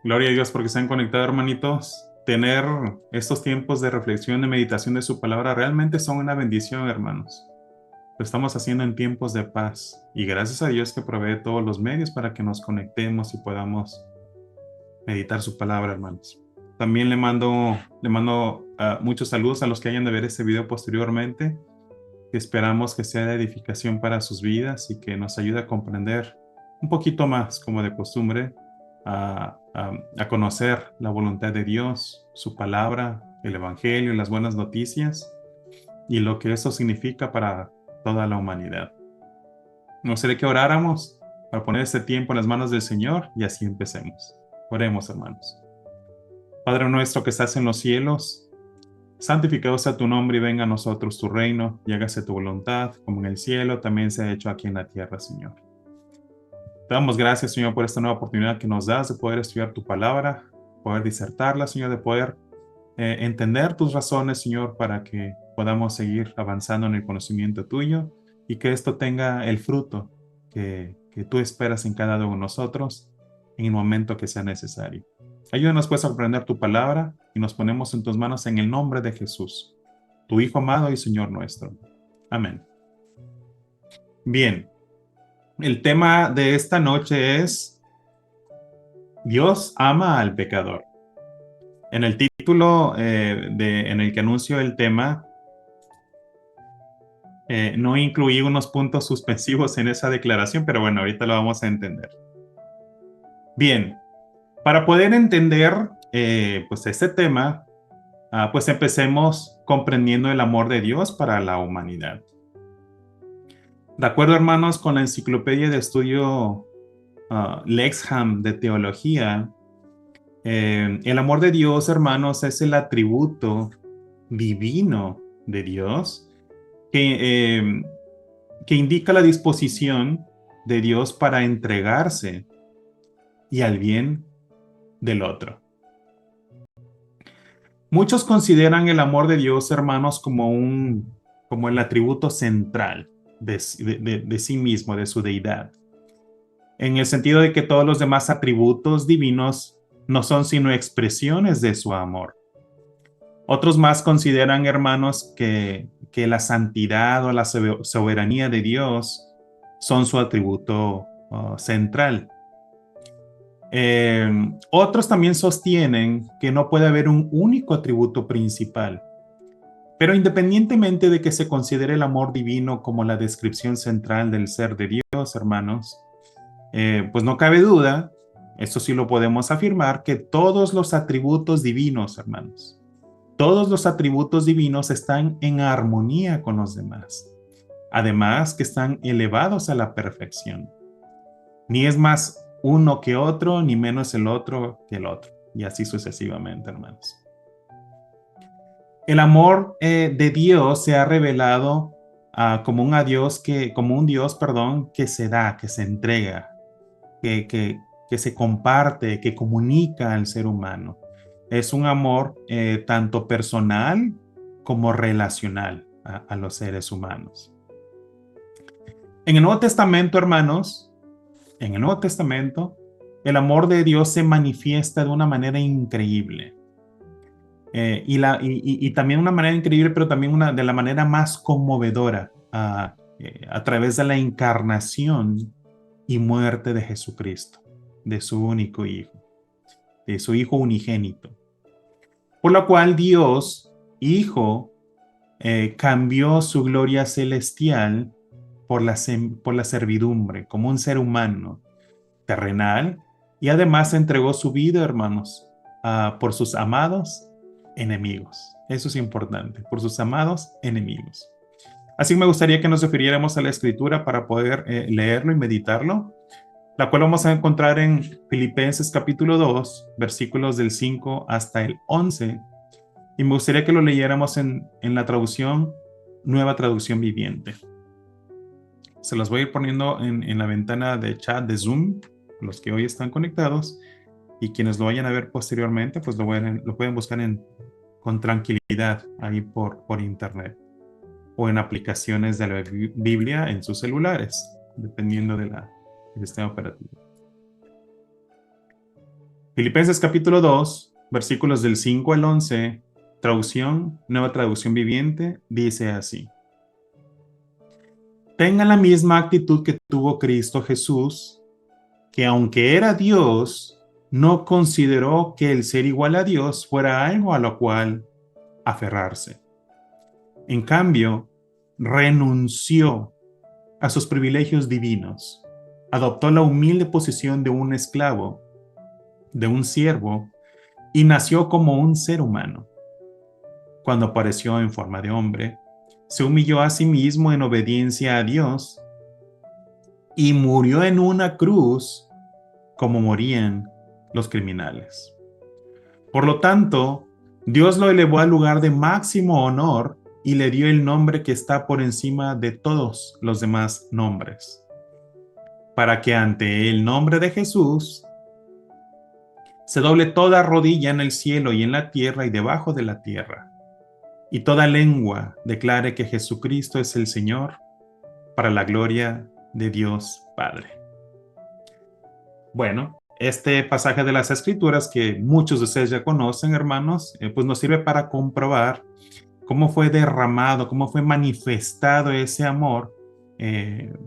Gloria a Dios porque se han conectado, hermanitos. Tener estos tiempos de reflexión, de meditación de su palabra, realmente son una bendición, hermanos. Lo estamos haciendo en tiempos de paz y gracias a Dios que provee todos los medios para que nos conectemos y podamos meditar su palabra, hermanos. También le mando muchos saludos a los que hayan de ver este video posteriormente. Esperamos que sea de edificación para sus vidas y que nos ayude a comprender un poquito más, como de costumbre, a conocer la voluntad de Dios, su palabra, el Evangelio, las buenas noticias y lo que eso significa para toda la humanidad. Me gustaría que oráramos para poner este tiempo en las manos del Señor y así empecemos. Oremos, hermanos. Padre nuestro que estás en los cielos, santificado sea tu nombre y venga a nosotros tu reino, y hágase tu voluntad, como en el cielo, también se ha hecho aquí en la tierra, Señor. Te damos gracias, Señor, por esta nueva oportunidad que nos das de poder estudiar tu palabra, poder disertarla, Señor, de poder entender tus razones, Señor, para que podamos seguir avanzando en el conocimiento tuyo y que esto tenga el fruto que tú esperas en cada uno de nosotros en el momento que sea necesario. Ayúdanos pues a aprender tu palabra y nos ponemos en tus manos en el nombre de Jesús, tu Hijo amado y Señor nuestro. Amén. Bien, el tema de esta noche es Dios ama al pecador. En el título en el que anuncio el tema, no incluí unos puntos suspensivos en esa declaración, pero bueno, ahorita lo vamos a entender. Bien, para poder entender pues este tema, pues empecemos comprendiendo el amor de Dios para la humanidad. De acuerdo, hermanos, con la enciclopedia de estudio Lexham de teología, el amor de Dios, hermanos, es el atributo divino de Dios que, que indica la disposición de Dios para entregarse y al bien del otro. Muchos consideran el amor de Dios, hermanos, como el atributo central de sí mismo, de su deidad, en el sentido de que todos los demás atributos divinos no son sino expresiones de su amor. Otros más consideran, hermanos, que la santidad o la soberanía de Dios son su atributo central. Otros también sostienen que no puede haber un único atributo principal. Pero independientemente de que se considere el amor divino como la descripción central del ser de Dios, hermanos, pues no cabe duda, eso sí lo podemos afirmar, que todos los atributos divinos, hermanos, todos los atributos divinos están en armonía con los demás. Además, que están elevados a la perfección. Ni es más uno que otro, ni menos el otro que el otro. Y así sucesivamente, hermanos. El amor de Dios se ha revelado como un Dios, perdón, que se da, que se entrega, que se comparte, que comunica al ser humano. Es un amor tanto personal como relacional a los seres humanos. En el Nuevo Testamento, hermanos, en el Nuevo Testamento, el amor de Dios se manifiesta de una manera increíble. Y también una manera increíble, pero también de la manera más conmovedora, a través de la encarnación y muerte de Jesucristo, de su único Hijo, de su Hijo unigénito. Por lo cual Dios, Hijo, cambió su gloria celestial por la servidumbre, como un ser humano terrenal, y además entregó su vida, hermanos, por sus amados enemigos. Eso es importante, por sus amados enemigos. Así me gustaría que nos refiriéramos a la escritura para poder leerlo y meditarlo, la cual vamos a encontrar en Filipenses capítulo 2, versículos del 5 hasta el 11, y me gustaría que lo leyéramos en la traducción, Nueva Traducción Viviente. Se los voy a ir poniendo en la ventana de chat de Zoom, los que hoy están conectados, y quienes lo vayan a ver posteriormente, pues lo pueden buscar con tranquilidad ahí por internet o en aplicaciones de la Biblia en sus celulares, dependiendo del sistema operativo. Filipenses capítulo 2, versículos del 5 al 11, traducción, nueva traducción viviente, dice así. Tengan la misma actitud que tuvo Cristo Jesús, que aunque era Dios, no consideró que el ser igual a Dios fuera algo a lo cual aferrarse. En cambio, renunció a sus privilegios divinos, adoptó la humilde posición de un esclavo, de un siervo, y nació como un ser humano. Cuando apareció en forma de hombre, se humilló a sí mismo en obediencia a Dios y murió en una cruz como morían los criminales. Por lo tanto, Dios lo elevó al lugar de máximo honor y le dio el nombre que está por encima de todos los demás nombres, para que ante el nombre de Jesús se doble toda rodilla en el cielo y en la tierra y debajo de la tierra, y toda lengua declare que Jesucristo es el Señor, para la gloria de Dios Padre. Bueno, este pasaje de las Escrituras que muchos de ustedes ya conocen, hermanos, pues nos sirve para comprobar cómo fue derramado, cómo fue manifestado ese amor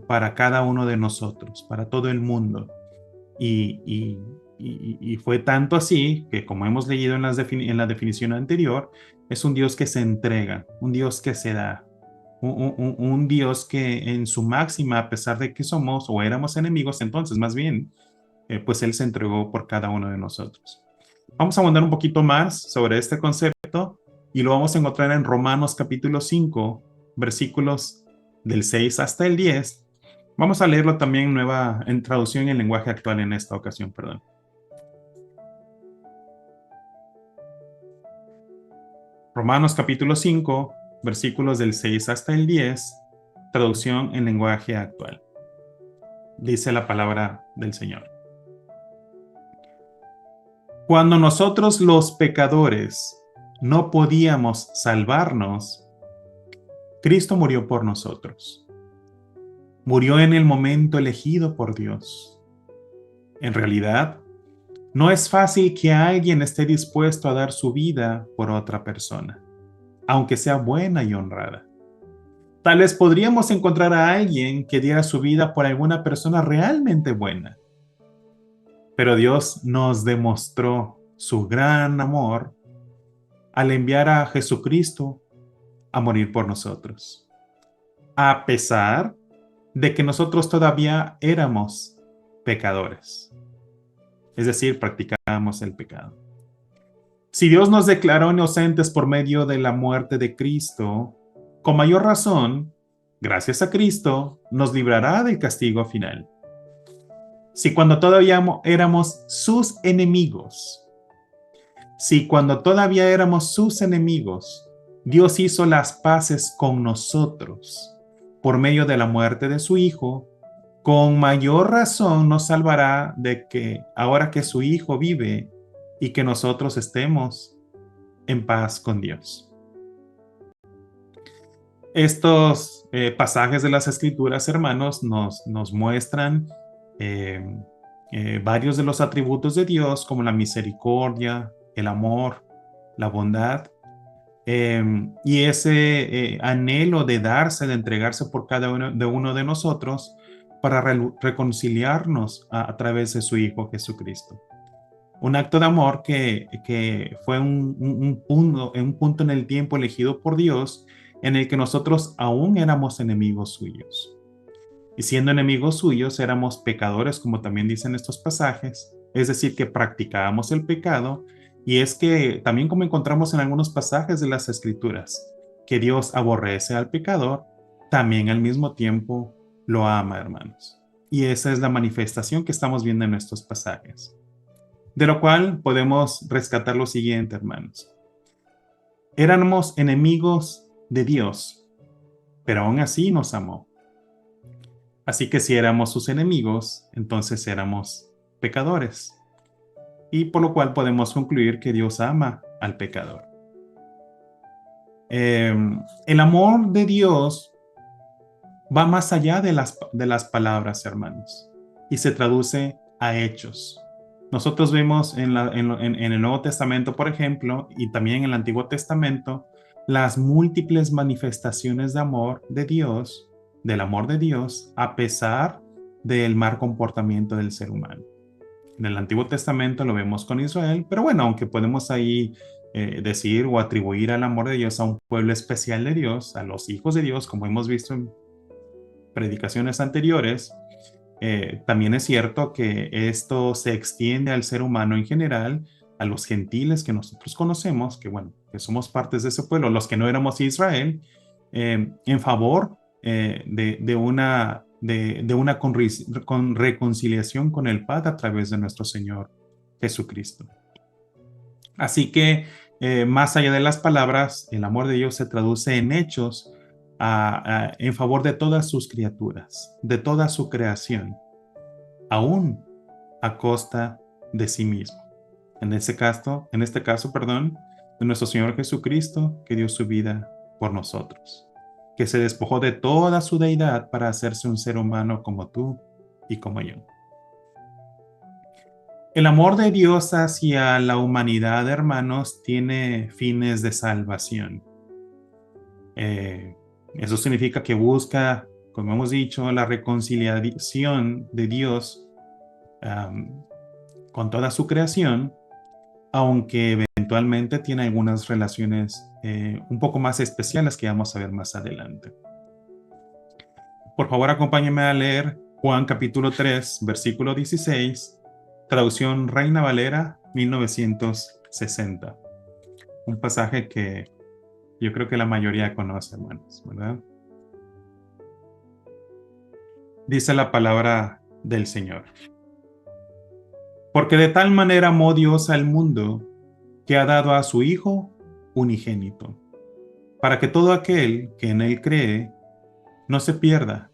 para cada uno de nosotros, para todo el mundo. Y fue tanto así que, como hemos leído en la definición anterior, es un Dios que se entrega, un Dios que se da, un Dios que en su máxima, a pesar de que somos o éramos enemigos, entonces más bien, pues Él se entregó por cada uno de nosotros. Vamos a abundar un poquito más sobre este concepto y lo vamos a encontrar en Romanos capítulo 5, versículos del 6 hasta el 10. Vamos a leerlo también en traducción en lenguaje actual en esta ocasión, perdón. Romanos capítulo 5, versículos del 6 hasta el 10, traducción en lenguaje actual. Dice la palabra del Señor. Cuando nosotros los pecadores no podíamos salvarnos, Cristo murió por nosotros. Murió en el momento elegido por Dios. En realidad, no es fácil que alguien esté dispuesto a dar su vida por otra persona, aunque sea buena y honrada. Tal vez podríamos encontrar a alguien que diera su vida por alguna persona realmente buena. Pero Dios nos demostró su gran amor al enviar a Jesucristo a morir por nosotros, a pesar de que nosotros todavía éramos pecadores, es decir, practicábamos el pecado. Si Dios nos declaró inocentes por medio de la muerte de Cristo, con mayor razón, gracias a Cristo, nos librará del castigo final. Si cuando todavía éramos sus enemigos, Dios hizo las paces con nosotros por medio de la muerte de su Hijo, con mayor razón nos salvará de que ahora que su Hijo vive y que nosotros estemos en paz con Dios. Estos pasajes de las Escrituras, hermanos, nos muestran varios de los atributos de Dios, como la misericordia, el amor, la bondad, y ese anhelo de darse, de entregarse por cada uno de nosotros para reconciliarnos a través de su Hijo Jesucristo. Un acto de amor que fue un punto en el tiempo elegido por Dios en el que nosotros aún éramos enemigos suyos. Y siendo enemigos suyos, éramos pecadores, como también dicen estos pasajes, es decir, que practicábamos el pecado. Y es que también, como encontramos en algunos pasajes de las Escrituras, que Dios aborrece al pecador, también al mismo tiempo lo ama, hermanos. Y esa es la manifestación que estamos viendo en estos pasajes. De lo cual podemos rescatar lo siguiente, hermanos. Éramos enemigos de Dios, pero aún así nos amó. Así que si éramos sus enemigos, entonces éramos pecadores. Y por lo cual podemos concluir que Dios ama al pecador. El amor de Dios va más allá de las palabras, hermanos, y se traduce a hechos. Nosotros vemos en el Nuevo Testamento, por ejemplo, y también en el Antiguo Testamento, las múltiples manifestaciones de amor de Dios, del amor de Dios, a pesar del mal comportamiento del ser humano. En el Antiguo Testamento lo vemos con Israel, pero bueno, aunque podemos ahí decir o atribuir al amor de Dios a un pueblo especial de Dios, a los hijos de Dios, como hemos visto en predicaciones anteriores, también es cierto que esto se extiende al ser humano en general, a los gentiles que nosotros conocemos, que bueno, que somos partes de ese pueblo, los que no éramos Israel, en favor de una reconciliación con el Padre a través de nuestro Señor Jesucristo. Así que más allá de las palabras, el amor de Dios se traduce en hechos en favor de todas sus criaturas, de toda su creación, aún a costa de sí mismo. En este caso, perdón, de nuestro Señor Jesucristo, que dio su vida por nosotros, que se despojó de toda su deidad para hacerse un ser humano como tú y como yo. El amor de Dios hacia la humanidad, hermanos, tiene fines de salvación. Eso significa que busca, como hemos dicho, la reconciliación de Dios con toda su creación, aunque eventualmente tiene algunas relaciones un poco más especiales que vamos a ver más adelante. Por favor, acompáñenme a leer Juan capítulo 3, versículo 16, traducción Reina Valera 1960. Un pasaje que yo creo que la mayoría conoce, hermanos, ¿verdad? Dice la palabra del Señor. Porque de tal manera amó Dios al mundo que ha dado a su Hijo unigénito, para que todo aquel que en él cree no se pierda,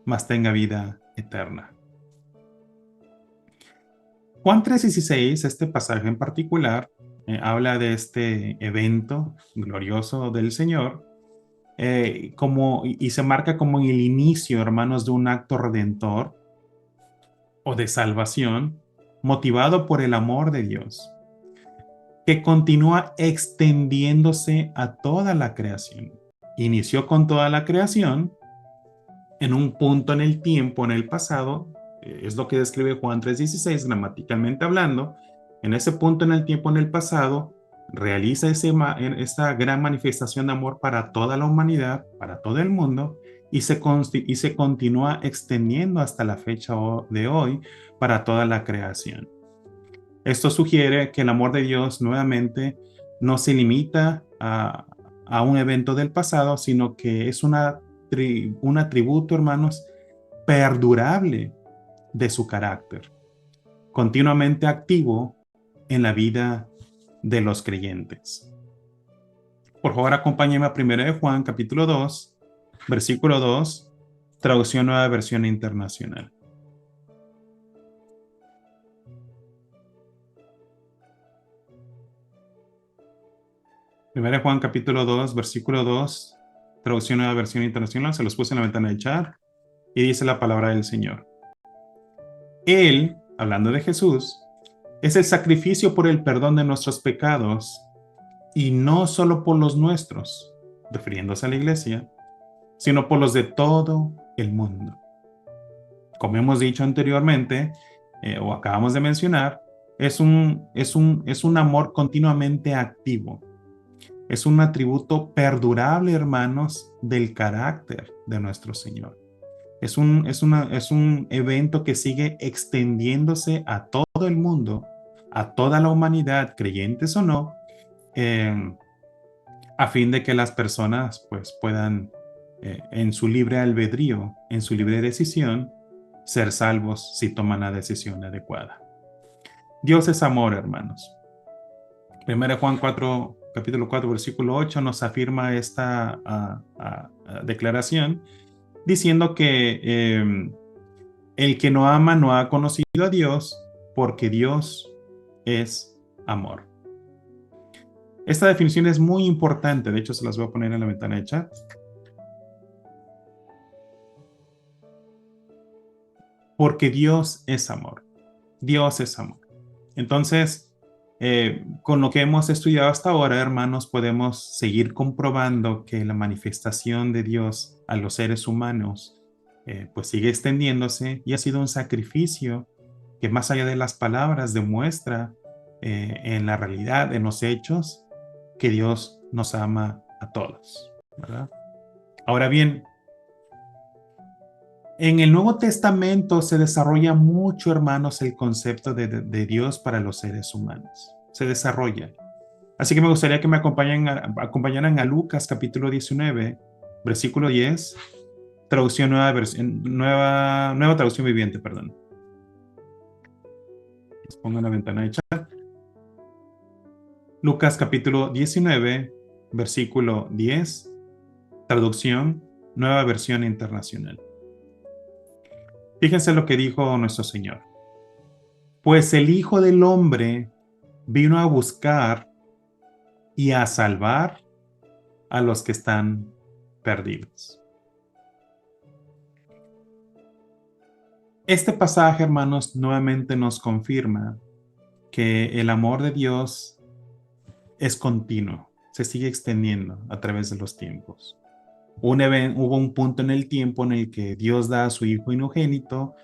mas tenga vida eterna. Juan 3:16, este pasaje en particular, habla de este evento glorioso del Señor, y se marca como el inicio, hermanos, de un acto redentor o de salvación motivado por el amor de Dios, que continúa extendiéndose a toda la creación. Inició con toda la creación en un punto en el tiempo, en el pasado, es lo que describe Juan 3:16 gramaticalmente hablando. En ese punto en el tiempo, en el pasado, realiza esta gran manifestación de amor para toda la humanidad, para todo el mundo, y se continúa extendiendo hasta la fecha de hoy para toda la creación. Esto sugiere que el amor de Dios nuevamente no se limita a un evento del pasado, sino que es un atributo, hermanos, perdurable de su carácter, continuamente activo en la vida de los creyentes. Por favor, acompáñenme a 1 de Juan, capítulo 2, versículo 2, traducción Nueva Versión Internacional. 1 de Juan, capítulo 2, versículo 2, traducción Nueva Versión Internacional, se los puse en la ventana del chat, y dice la palabra del Señor. Él, hablando de Jesús, es el sacrificio por el perdón de nuestros pecados, y no solo por los nuestros, refiriéndose a la iglesia, sino por los de todo el mundo. Como hemos dicho anteriormente, o acabamos de mencionar, es un amor continuamente activo. Es un atributo perdurable, hermanos, del carácter de nuestro Señor. Es un evento que sigue extendiéndose a todo el mundo, a toda la humanidad, creyentes o no, a fin de que las personas pues, puedan, en su libre albedrío, en su libre decisión, ser salvos si toman la decisión adecuada. Dios es amor, hermanos. 1 Juan 4, capítulo 4, versículo 8 nos afirma esta declaración diciendo que el que no ama no ha conocido a Dios, porque Dios es amor. Esta definición es muy importante, de hecho se las voy a poner en la ventana de chat. Porque Dios es amor. Dios es amor. Entonces, con lo que hemos estudiado hasta ahora, hermanos, podemos seguir comprobando que la manifestación de Dios a los seres humanos pues sigue extendiéndose y ha sido un sacrificio que más allá de las palabras demuestra en la realidad, en los hechos, que Dios nos ama a todos, ¿verdad? Ahora bien, en el Nuevo Testamento se desarrolla mucho, hermanos, el concepto de Dios para los seres humanos. Se desarrolla. Así que me gustaría que me acompañaran a Lucas capítulo 19, versículo 10, traducción nueva traducción viviente, perdón. Les pongo en la ventana de chat. Lucas capítulo 19, versículo 10, traducción nueva versión internacional. Fíjense lo que dijo nuestro Señor. Pues el Hijo del Hombre vino a buscar y a salvar a los que están perdidos. Este pasaje, hermanos, nuevamente nos confirma que el amor de Dios es continuo, se sigue extendiendo a través de los tiempos. Hubo un punto en el tiempo en el que Dios da a su Hijo unigénito,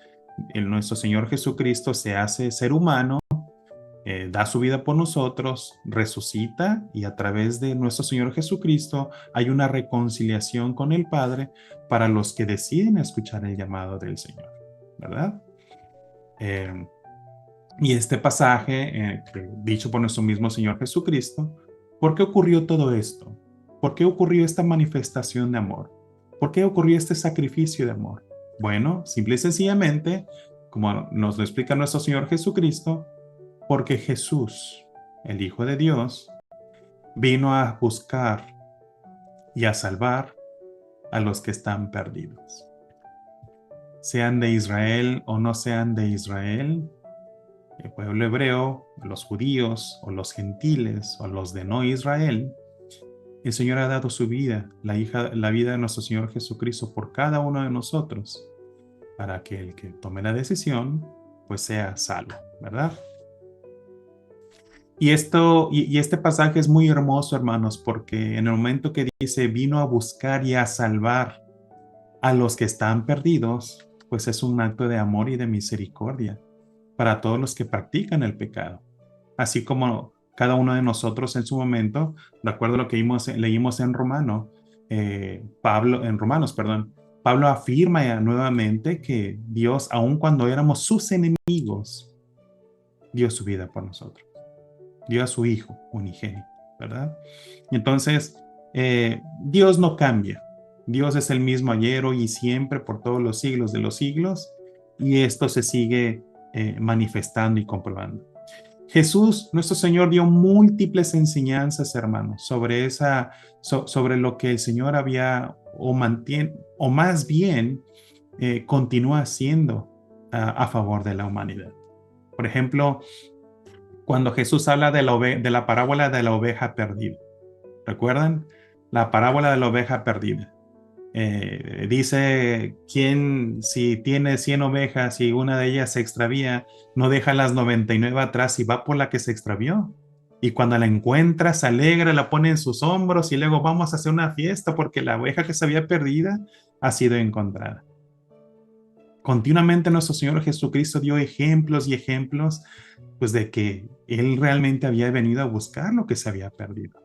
nuestro Señor Jesucristo se hace ser humano, da su vida por nosotros, resucita y a través de nuestro Señor Jesucristo hay una reconciliación con el Padre para los que deciden escuchar el llamado del Señor, ¿verdad? Y este pasaje, dicho por nuestro mismo Señor Jesucristo, ¿por qué ocurrió todo esto? ¿Por qué ocurrió esta manifestación de amor? ¿Por qué ocurrió este sacrificio de amor? Bueno, simple y sencillamente, como nos lo explica nuestro Señor Jesucristo, porque Jesús, el Hijo de Dios, vino a buscar y a salvar a los que están perdidos. Sean de Israel o no sean de Israel, el pueblo hebreo, los judíos o los gentiles o los de no Israel, el Señor ha dado su vida, la vida de nuestro Señor Jesucristo por cada uno de nosotros, para que el que tome la decisión, pues sea salvo, ¿verdad? Y este pasaje es muy hermoso, hermanos, porque en el momento que dice vino a buscar y a salvar a los que están perdidos, pues es un acto de amor y de misericordia para todos los que practican el pecado. Así como cada uno de nosotros en su momento, de acuerdo a lo que leímos en Pablo afirma nuevamente que Dios, aun cuando éramos sus enemigos, dio su vida por nosotros. Dio a su Hijo unigénito, ¿verdad? Entonces, Dios no cambia. Dios es el mismo ayer, hoy y siempre, por todos los siglos de los siglos, y esto se sigue manifestando y comprobando. Jesús, nuestro Señor, dio múltiples enseñanzas, hermanos, sobre lo que el Señor había o mantiene, o más bien continúa haciendo a favor de la humanidad. Por ejemplo, cuando Jesús habla de la parábola de la oveja perdida. ¿Recuerdan? La parábola de la oveja perdida. Dice, si tiene 100 ovejas y una de ellas se extravía, no deja las 99 atrás y va por la que se extravió. Y cuando la encuentra, se alegra, la pone en sus hombros y luego vamos a hacer una fiesta porque la oveja que se había perdida ha sido encontrada. Continuamente nuestro Señor Jesucristo dio ejemplos y ejemplos pues de que Él realmente había venido a buscar lo que se había perdido.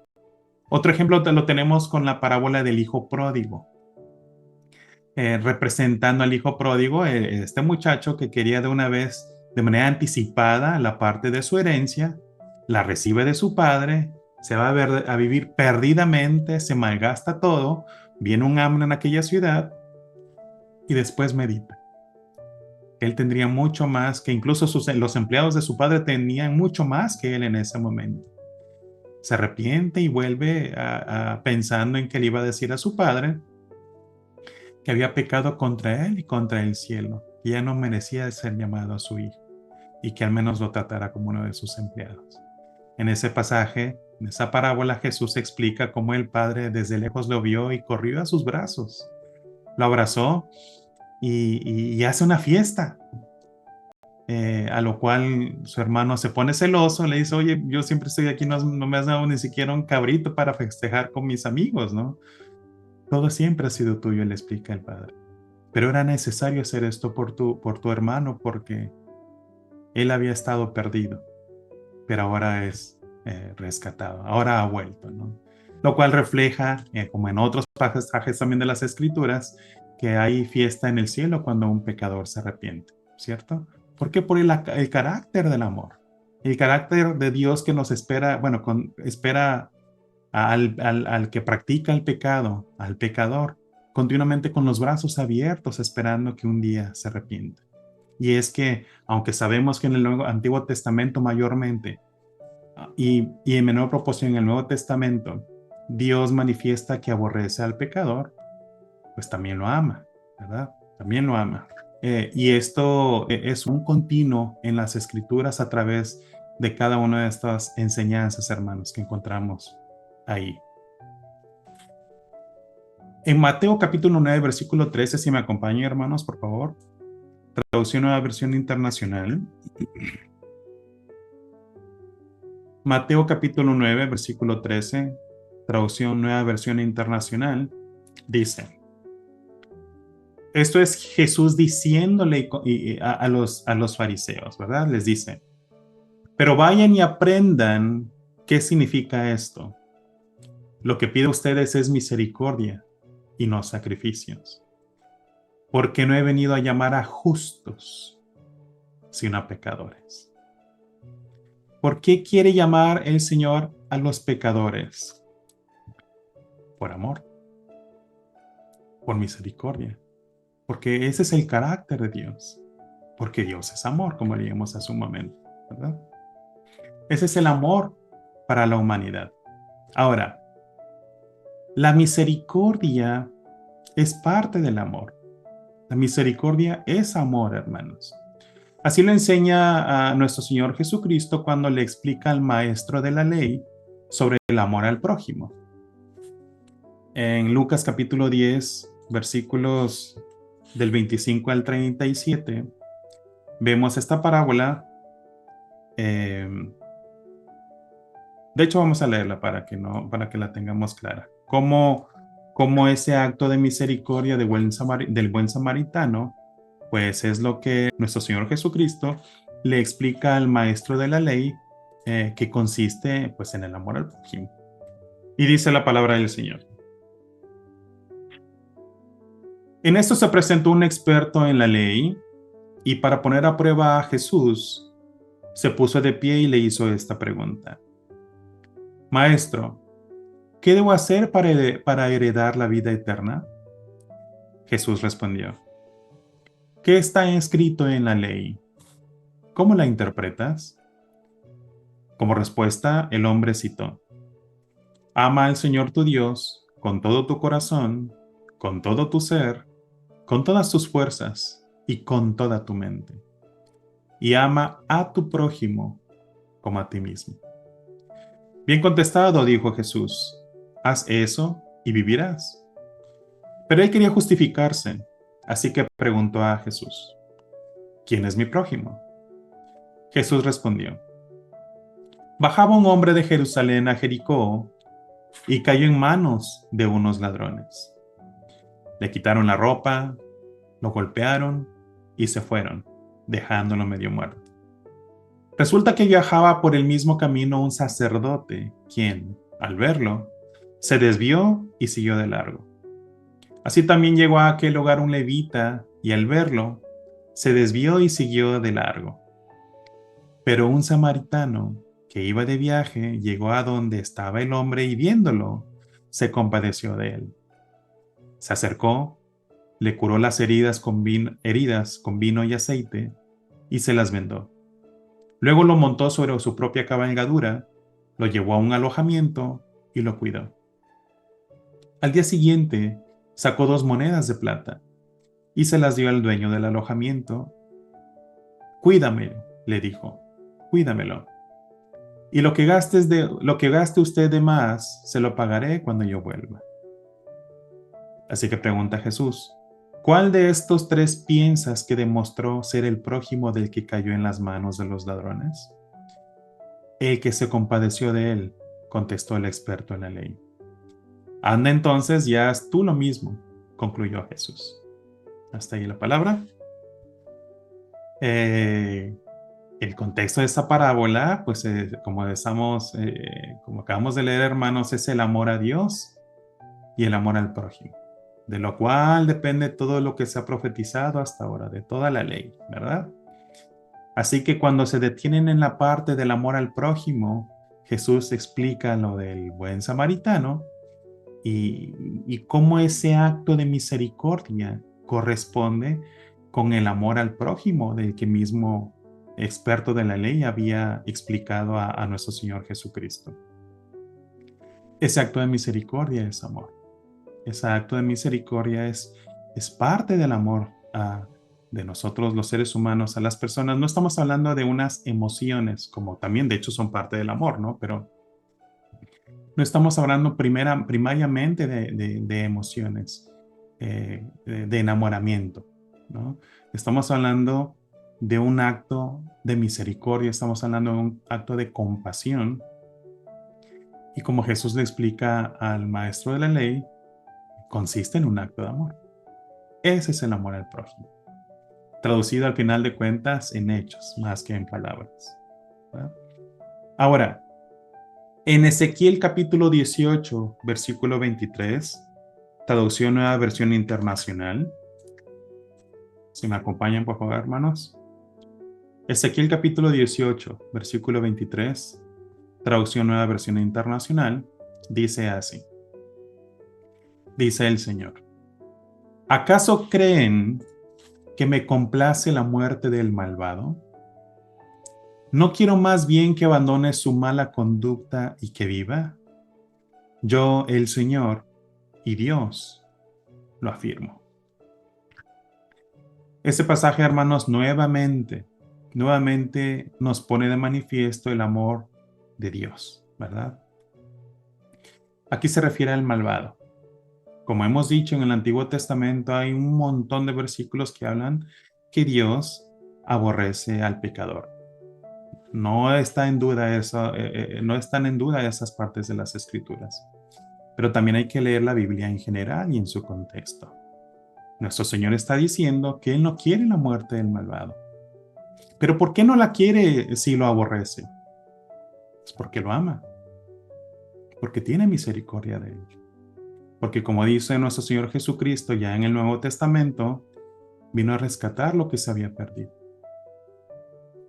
Otro ejemplo lo tenemos con la parábola del hijo pródigo. Representando al hijo pródigo, este muchacho que quería de una vez, de manera anticipada, la parte de su herencia, la recibe de su padre, se va a vivir perdidamente, se malgasta todo, viene un hambre en aquella ciudad y después medita. Él tendría mucho más, que incluso los empleados de su padre tenían mucho más que él en ese momento. Se arrepiente y vuelve pensando en que le iba a decir a su padre que había pecado contra él y contra el cielo, que ya no merecía ser llamado a su hijo y que al menos lo tratara como uno de sus empleados. En ese pasaje, en esa parábola, Jesús explica cómo el padre desde lejos lo vio y corrió a sus brazos, lo abrazó y hace una fiesta. a lo cual su hermano se pone celoso, le dice, oye, yo siempre estoy aquí, no me has dado ni siquiera un cabrito para festejar con mis amigos, ¿no? Todo siempre ha sido tuyo, le explica el padre. Pero era necesario hacer esto por tu hermano porque él había estado perdido, pero ahora es rescatado, ahora ha vuelto, ¿no? Lo cual refleja, como en otros pasajes también de las Escrituras, que hay fiesta en el cielo cuando un pecador se arrepiente, ¿cierto? ¿Por qué? Por el carácter del amor, el carácter de Dios que nos espera, bueno, espera al que practica el pecado, al pecador, continuamente con los brazos abiertos, esperando que un día se arrepienta. Y es que, aunque sabemos que en el Antiguo Testamento mayormente, y en menor proporción en el Nuevo Testamento, Dios manifiesta que aborrece al pecador, pues también lo ama, ¿verdad? También lo ama. Y esto es un continuo en las Escrituras a través de cada una de estas enseñanzas, hermanos, que encontramos ahí. En Mateo capítulo 9, versículo 13, si me acompañan, hermanos, por favor. Traducción Nueva Versión Internacional. Mateo capítulo 9, versículo 13, traducción Nueva Versión Internacional, dice, esto es Jesús diciéndole a los fariseos, ¿verdad? Les dice, pero vayan y aprendan qué significa esto. Lo que pido a ustedes es misericordia y no sacrificios, porque no he venido a llamar a justos, sino a pecadores. ¿Por qué quiere llamar el Señor a los pecadores? Por amor, por misericordia, porque ese es el carácter de Dios, porque Dios es amor, como leímos hace un momento, ¿verdad? Ese es el amor para la humanidad. Ahora, la misericordia es parte del amor. La misericordia es amor, hermanos. Así lo enseña a nuestro Señor Jesucristo cuando le explica al maestro de la ley sobre el amor al prójimo. En Lucas capítulo 10, versículos del 25 al 37, vemos esta parábola. De hecho, vamos a leerla para que la tengamos clara. Cómo ese acto de misericordia del buen samaritano, pues es lo que nuestro Señor Jesucristo le explica al maestro de la ley, que consiste pues en el amor al prójimo. Y dice la palabra del Señor. En esto se presentó un experto en la ley y para poner a prueba a Jesús, se puso de pie y le hizo esta pregunta. Maestro, ¿qué debo hacer para heredar la vida eterna? Jesús respondió, ¿qué está escrito en la ley? ¿Cómo la interpretas? Como respuesta, el hombre citó, ama al Señor tu Dios con todo tu corazón, con todo tu ser, con todas tus fuerzas y con toda tu mente. Y ama a tu prójimo como a ti mismo. Bien contestado, dijo Jesús, haz eso y vivirás. Pero él quería justificarse, así que preguntó a Jesús, ¿quién es mi prójimo? Jesús respondió, bajaba un hombre de Jerusalén a Jericó y cayó en manos de unos ladrones. Le quitaron la ropa, lo golpearon y se fueron, dejándolo medio muerto. Resulta que viajaba por el mismo camino un sacerdote, quien, al verlo, se desvió y siguió de largo. Así también llegó a aquel lugar un levita, y al verlo, se desvió y siguió de largo. Pero un samaritano, que iba de viaje, llegó a donde estaba el hombre y viéndolo, se compadeció de él. Se acercó, le curó las heridas con vino y aceite, y se las vendó. Luego lo montó sobre su propia cabalgadura, lo llevó a un alojamiento y lo cuidó. Al día siguiente, sacó 2 monedas de plata y se las dio al dueño del alojamiento. Cuídame, le dijo, cuídamelo. Y lo que gaste usted de más, se lo pagaré cuando yo vuelva. Así que pregunta Jesús, ¿Cuál de estos tres piensas que demostró ser el prójimo del que cayó en las manos de los ladrones? El que se compadeció de él, contestó el experto en la ley. Anda entonces y haz tú lo mismo, concluyó Jesús. Hasta ahí la palabra. Eh, el contexto de esta parábola, pues como acabamos de leer, hermanos, es el amor a Dios y el amor al prójimo, de lo cual depende todo lo que se ha profetizado hasta ahora, de toda la ley, ¿verdad? Así que cuando se detienen en la parte del amor al prójimo, Jesús explica lo del buen samaritano y cómo ese acto de misericordia corresponde con el amor al prójimo del que mismo experto de la ley había explicado a nuestro Señor Jesucristo. Ese acto de misericordia es amor. Ese acto de misericordia es parte del amor de nosotros los seres humanos a las personas. No estamos hablando de unas emociones, como también de hecho son parte del amor, ¿no? Pero no estamos hablando primariamente de emociones, de enamoramiento, ¿no? Estamos hablando de un acto de misericordia, estamos hablando de un acto de compasión. Y como Jesús le explica al maestro de la ley, consiste en un acto de amor. Ese es el amor al prójimo, traducido al final de cuentas en hechos, más que en palabras, ¿verdad? Ahora, en Ezequiel capítulo 18, versículo 23, traducción nueva versión internacional. Si me acompañan, por favor, hermanos. Ezequiel capítulo 18, versículo 23, traducción nueva versión internacional, dice así. Dice el Señor: ¿acaso creen que me complace la muerte del malvado? ¿No quiero más bien que abandone su mala conducta y que viva? Yo, el Señor y Dios, lo afirmo. Este pasaje, hermanos, nuevamente nos pone de manifiesto el amor de Dios, ¿verdad? Aquí se refiere al malvado. Como hemos dicho, en el Antiguo Testamento hay un montón de versículos que hablan que Dios aborrece al pecador. No está en duda eso, no están en duda esas partes de las Escrituras. Pero también hay que leer la Biblia en general y en su contexto. Nuestro Señor está diciendo que Él no quiere la muerte del malvado. Pero ¿por qué no la quiere si lo aborrece? Es porque lo ama, porque tiene misericordia de él. Porque como dice nuestro Señor Jesucristo ya en el Nuevo Testamento, vino a rescatar lo que se había perdido.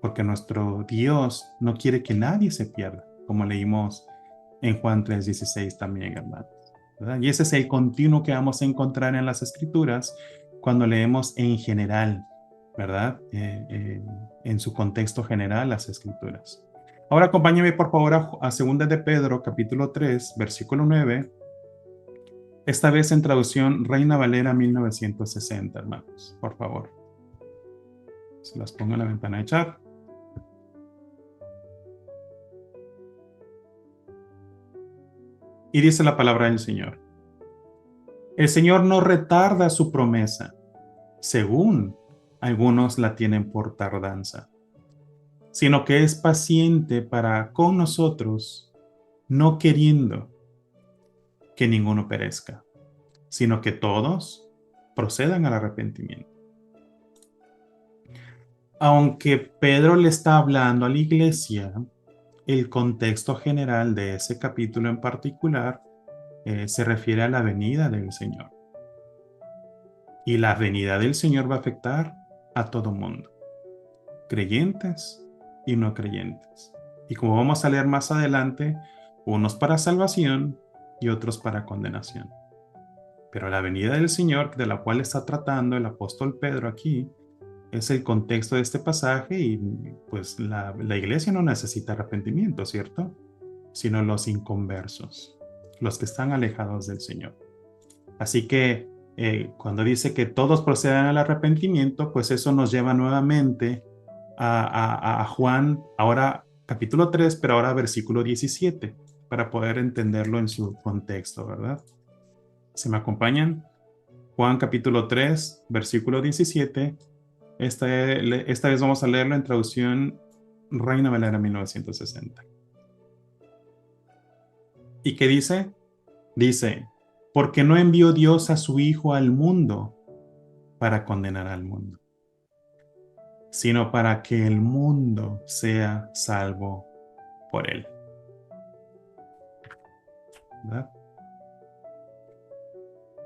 Porque nuestro Dios no quiere que nadie se pierda, como leímos en Juan 3:16 también, hermanos, ¿verdad? Y ese es el continuo que vamos a encontrar en las Escrituras cuando leemos en general, ¿verdad? En su contexto general las Escrituras. Ahora acompáñame por favor a 2 de Pedro, capítulo 3, versículo 9, esta vez en traducción Reina Valera 1960, hermanos, por favor. Se las pongo en la ventana de chat. Y dice la palabra del Señor: el Señor no retarda su promesa, según algunos la tienen por tardanza, sino que es paciente para con nosotros, no queriendo que ninguno perezca, sino que todos procedan al arrepentimiento. Aunque Pedro le está hablando a la iglesia, el contexto general de ese capítulo en particular se refiere a la venida del Señor. Y la venida del Señor va a afectar a todo mundo, creyentes y no creyentes. Y como vamos a leer más adelante, unos para salvación y otros para condenación. Pero la venida del Señor, de la cual está tratando el apóstol Pedro aquí, es el contexto de este pasaje y pues la iglesia no necesita arrepentimiento, ¿cierto? Sino los inconversos, los que están alejados del Señor. Así que cuando dice que todos procedan al arrepentimiento, pues eso nos lleva nuevamente a Juan, ahora capítulo 3, pero ahora versículo 17, para poder entenderlo en su contexto, ¿verdad? ¿Se me acompañan? Juan capítulo 3, versículo 17. Esta vez vamos a leerlo en traducción Reina Valera 1960. ¿Y qué dice? Dice, porque no envió Dios a su Hijo al mundo para condenar al mundo, sino para que el mundo sea salvo por él. ¿Verdad?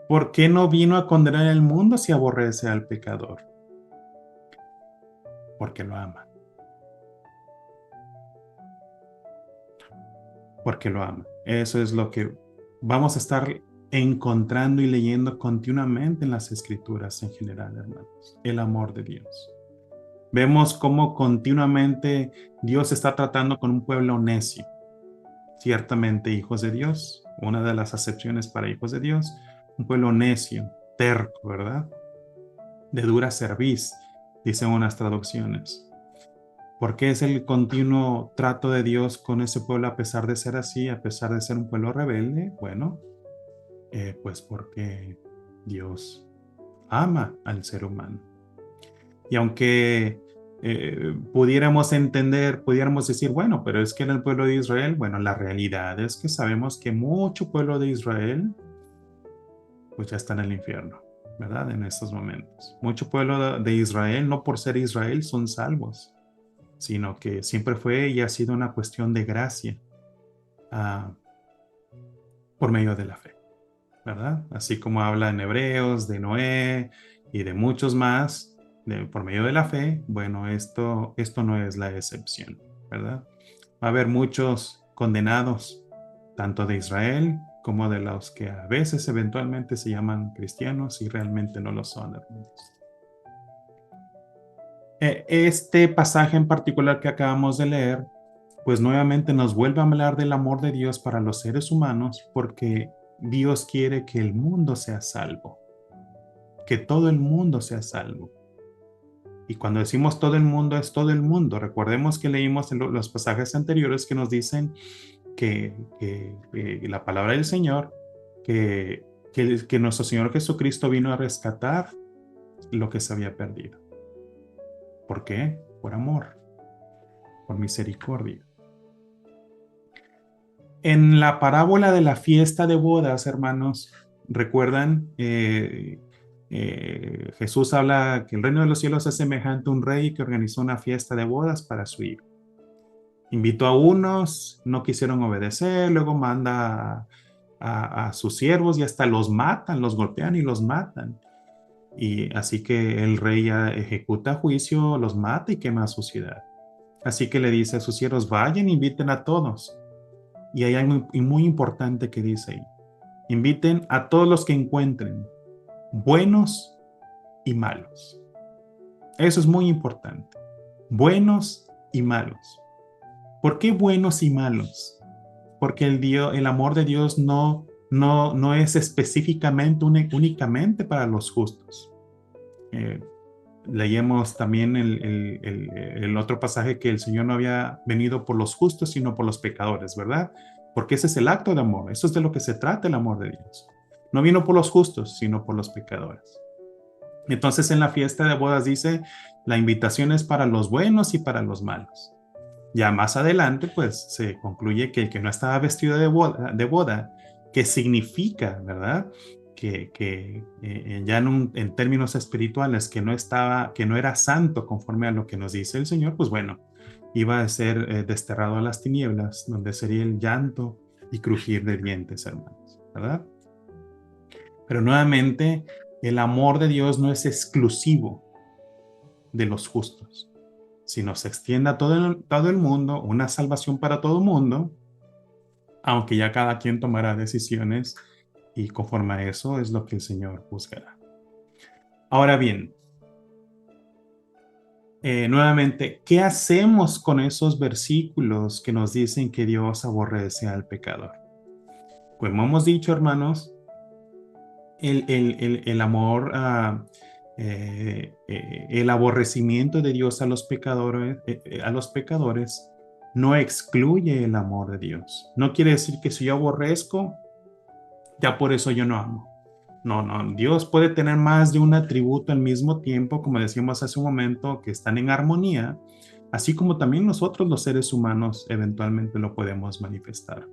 ¿Por qué no vino a condenar al mundo si aborrece al pecador? Porque lo ama. Porque lo ama. Eso es lo que vamos a estar encontrando y leyendo continuamente en las escrituras en general, hermanos. El amor de Dios. Vemos cómo continuamente Dios está tratando con un pueblo necio. Ciertamente hijos de Dios, una de las acepciones para hijos de Dios, un pueblo necio, terco, ¿verdad? De dura cerviz, dicen unas traducciones. ¿Por qué es el continuo trato de Dios con ese pueblo a pesar de ser así, a pesar de ser un pueblo rebelde? Bueno, pues porque Dios ama al ser humano. Y aunque pudiéramos entender, pudiéramos decir, bueno, pero es que en el pueblo de Israel, bueno, la realidad es que sabemos que mucho pueblo de Israel, pues ya está en el infierno, ¿verdad? En estos momentos. Mucho pueblo de Israel, no por ser Israel, son salvos, sino que siempre fue y ha sido una cuestión de gracia por medio de la fe, ¿verdad? Así como habla en Hebreos, de Noé y de muchos más, por medio de la fe, bueno, esto no es la excepción, ¿verdad? Va a haber muchos condenados, tanto de Israel como de los que a veces eventualmente se llaman cristianos y realmente no lo son, hermanos. Este pasaje en particular que acabamos de leer, pues nuevamente nos vuelve a hablar del amor de Dios para los seres humanos porque Dios quiere que el mundo sea salvo, que todo el mundo sea salvo. Y cuando decimos todo el mundo, es todo el mundo. Recordemos que leímos en los pasajes anteriores que nos dicen que la palabra del Señor, que nuestro Señor Jesucristo vino a rescatar lo que se había perdido. ¿Por qué? Por amor, por misericordia. En la parábola de la fiesta de bodas, hermanos, recuerdan, Jesús habla que el reino de los cielos es semejante a un rey que organizó una fiesta de bodas para su hijo. Invitó a unos, no quisieron obedecer, luego manda a sus siervos y hasta los matan, los golpean y los matan. Y así que el rey ya ejecuta juicio, los mata y quema a su ciudad. Así que le dice a sus siervos, vayan, inviten a todos. Y hay algo muy importante que dice ahí. Inviten a todos los que encuentren, buenos y malos. Eso es muy importante. Buenos y malos. ¿Por qué buenos y malos? Porque el amor de Dios no es específicamente únicamente para los justos. Leímos también el otro pasaje que el Señor no había venido por los justos, sino por los pecadores, ¿verdad? Porque ese es el acto de amor. Eso es de lo que se trata el amor de Dios. No vino por los justos, sino por los pecadores. Entonces en la fiesta de bodas dice, la invitación es para los buenos y para los malos. Ya más adelante, pues se concluye que el que no estaba vestido de boda, que significa, ¿verdad? Que ya en términos espirituales, que no era santo conforme a lo que nos dice el Señor, pues bueno, iba a ser desterrado a las tinieblas, donde sería el llanto y crujir de dientes, hermanos, ¿verdad? Pero nuevamente, el amor de Dios no es exclusivo de los justos, sino se extiende a todo el mundo, una salvación para todo el mundo, aunque ya cada quien tomará decisiones y conforme a eso es lo que el Señor juzgará. Ahora bien, nuevamente, ¿qué hacemos con esos versículos que nos dicen que Dios aborrece al pecador? Como hemos dicho, hermanos, el amor, el aborrecimiento de Dios a los pecadores no excluye el amor de Dios. No quiere decir que si yo aborrezco, ya por eso yo no amo. No, no, Dios puede tener más de un atributo al mismo tiempo, como decíamos hace un momento, que están en armonía, así como también nosotros los seres humanos eventualmente lo podemos manifestar.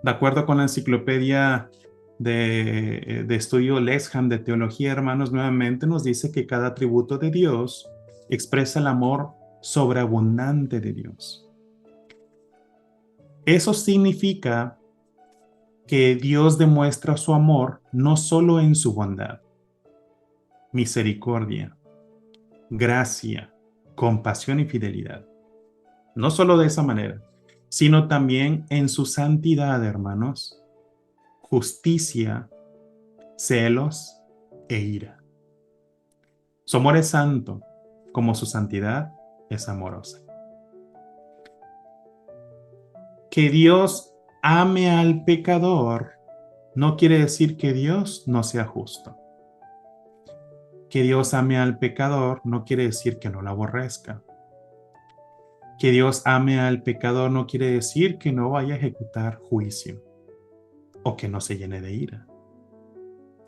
De acuerdo con la enciclopedia de estudio Lexham de teología, hermanos, nuevamente nos dice que cada atributo de Dios expresa el amor sobreabundante de Dios. Eso significa que Dios demuestra su amor no solo en su bondad, misericordia, gracia, compasión y fidelidad. No solo de esa manera, sino también en su santidad, hermanos, justicia, celos e ira. Su amor es santo, como su santidad es amorosa. Que Dios ame al pecador no quiere decir que Dios no sea justo. Que Dios ame al pecador no quiere decir que no lo aborrezca. Que Dios ame al pecador no quiere decir que no vaya a ejecutar juicio o que no se llene de ira.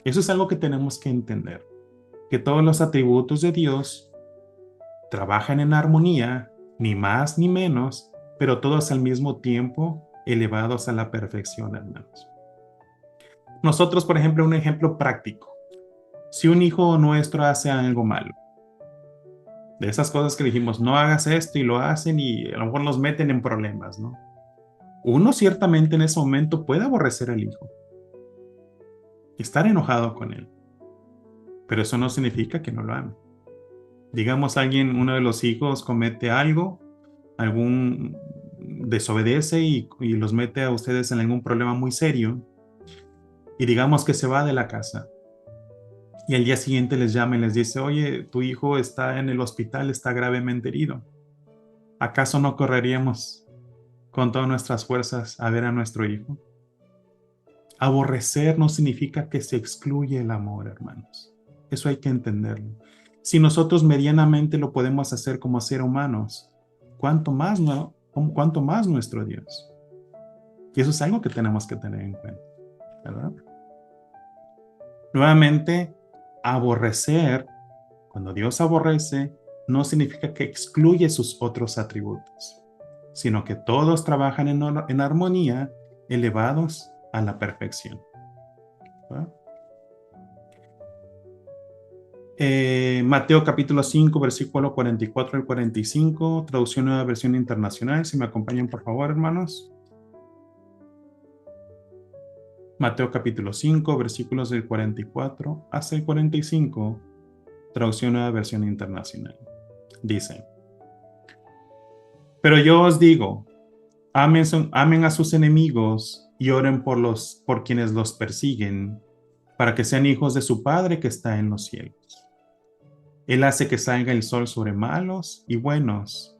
Eso es algo que tenemos que entender, que todos los atributos de Dios trabajan en armonía, ni más ni menos, pero todos al mismo tiempo elevados a la perfección, hermanos. Nosotros, por ejemplo, un ejemplo práctico. Si un hijo nuestro hace algo malo, de esas cosas que dijimos, no hagas esto y lo hacen y a lo mejor nos meten en problemas, ¿no? Uno ciertamente en ese momento puede aborrecer al hijo, estar enojado con él, pero eso no significa que no lo ame. Digamos, uno de los hijos comete algo, algún desobedece y los mete a ustedes en algún problema muy serio, y digamos que se va de la casa. Y al día siguiente les llama y les dice, oye, tu hijo está en el hospital, está gravemente herido. ¿Acaso no correríamos con todas nuestras fuerzas a ver a nuestro hijo? Aborrecer no significa que se excluye el amor, hermanos. Eso hay que entenderlo. Si nosotros medianamente lo podemos hacer como seres humanos, ¿cuánto más, no? ¿Cuánto más nuestro Dios? Y eso es algo que tenemos que tener en cuenta, ¿verdad? Nuevamente, aborrecer, cuando Dios aborrece, no significa que excluye sus otros atributos, sino que todos trabajan en armonía, elevados a la perfección. ¿Verdad? Mateo capítulo 5, versículo 44 al 45, traducción nueva versión internacional. Si me acompañan, por favor, hermanos. Mateo capítulo 5, versículos del 44 hasta el 45, traducción nueva versión internacional. Dice, pero yo os digo, amen a sus enemigos y oren por quienes los persiguen, para que sean hijos de su Padre que está en los cielos. Él hace que salga el sol sobre malos y buenos,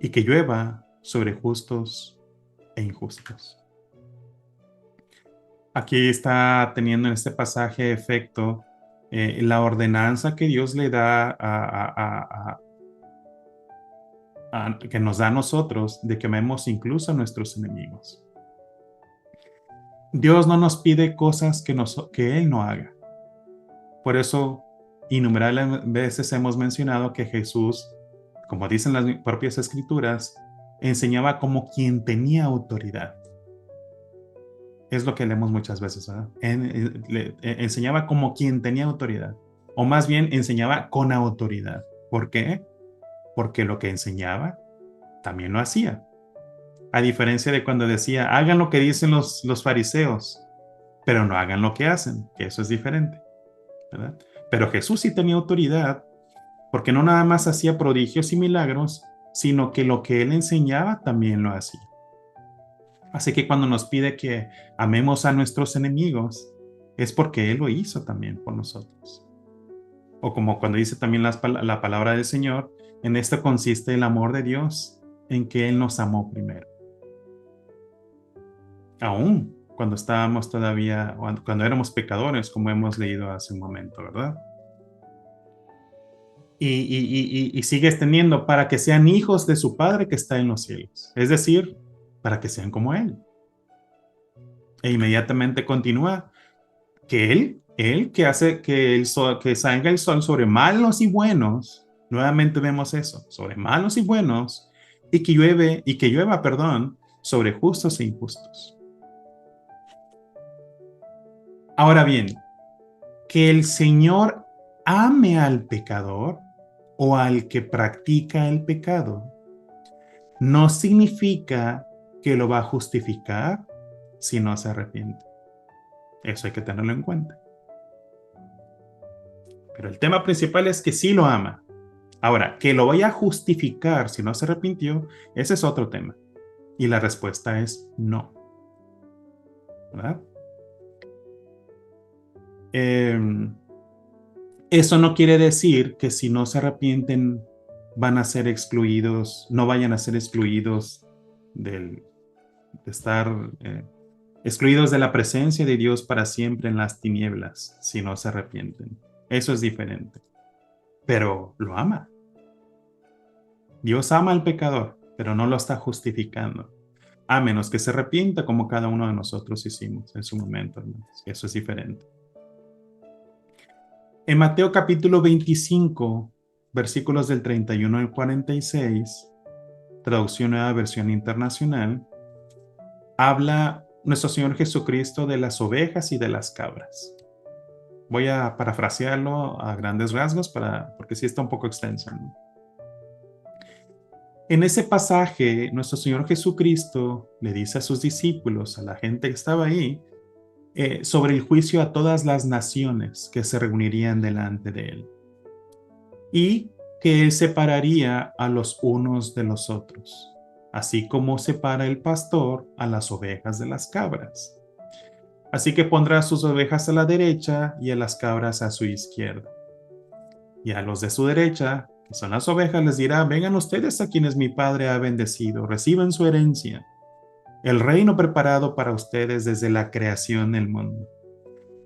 y que llueva sobre justos e injustos. Aquí está teniendo en este pasaje efecto la ordenanza que Dios le da que nos da a nosotros de que amemos incluso a nuestros enemigos. Dios no nos pide cosas que Él no haga. Por eso, innumerables veces hemos mencionado que Jesús, como dicen las propias escrituras, enseñaba como quien tenía autoridad. Es lo que leemos muchas veces, ¿verdad? Enseñaba como quien tenía autoridad, o más bien enseñaba con autoridad. ¿Por qué? Porque lo que enseñaba también lo hacía. A diferencia de cuando decía, hagan lo que dicen los fariseos, pero no hagan lo que hacen, que eso es diferente, ¿verdad? Pero Jesús sí tenía autoridad, porque no nada más hacía prodigios y milagros, sino que lo que él enseñaba también lo hacía. Así que cuando nos pide que amemos a nuestros enemigos, es porque él lo hizo también por nosotros. O como cuando dice también la palabra del Señor, en esto consiste el amor de Dios, en que él nos amó primero. Aún cuando estábamos todavía, cuando éramos pecadores, como hemos leído hace un momento, ¿verdad? Y sigue extendiendo para que sean hijos de su Padre que está en los cielos. Es decir, para que sean como Él. E inmediatamente continúa, que él que hace que el sol, que salga el sol sobre malos y buenos, nuevamente vemos eso, sobre malos y buenos, y que llueva, perdón, sobre justos e injustos. Ahora bien, que el Señor ame al pecador o al que practica el pecado, no significa que lo va a justificar si no se arrepiente. Eso hay que tenerlo en cuenta. Pero el tema principal es que sí lo ama. Ahora, que lo vaya a justificar si no se arrepintió, ese es otro tema. Y la respuesta es no. ¿Verdad? Eso no quiere decir que si no se arrepienten van a ser excluidos, no vayan a ser excluidos de estar excluidos de la presencia de Dios para siempre en las tinieblas si no se arrepienten. Eso es diferente. Pero lo ama. Dios ama al pecador, pero no lo está justificando. A menos que se arrepienta como cada uno de nosotros hicimos en su momento, hermanos. Eso es diferente. En Mateo capítulo 25, versículos del 31 al 46, traducción nueva versión internacional, habla nuestro Señor Jesucristo de las ovejas y de las cabras. Voy a parafrasearlo a grandes rasgos porque sí está un poco extenso, ¿no? En ese pasaje, nuestro Señor Jesucristo le dice a sus discípulos, a la gente que estaba ahí, sobre el juicio a todas las naciones que se reunirían delante de él. Y que él separaría a los unos de los otros, así como separa el pastor a las ovejas de las cabras. Así que pondrá a sus ovejas a la derecha y a las cabras a su izquierda. Y a los de su derecha, que son las ovejas, les dirá: vengan ustedes a quienes mi Padre ha bendecido, reciban su herencia, el reino preparado para ustedes desde la creación del mundo.